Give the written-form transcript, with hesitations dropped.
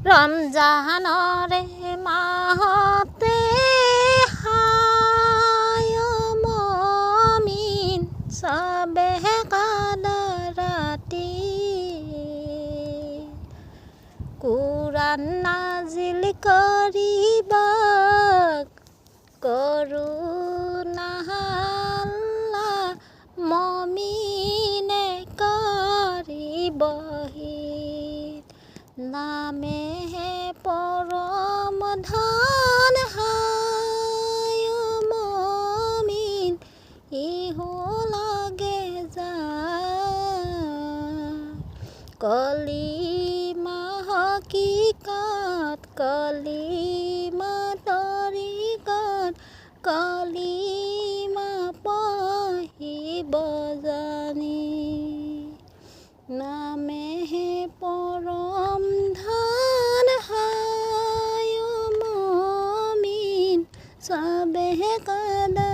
ৰমজানৰে মাহতে হায় মমিন চবে কাদা ৰাতি কুৰাণ নাজিল কৰিবা কৰোণা আল্লাহ মমিনে কৰিবহি নামেহে পৰম ধন হায় মমিন ইহু লাগে যা কলিমা হকিকত কলিমা তৰিকত কলিমা পঢ়িব জানি নামেহে পৰম ধন হায় মমিন চবে কাদা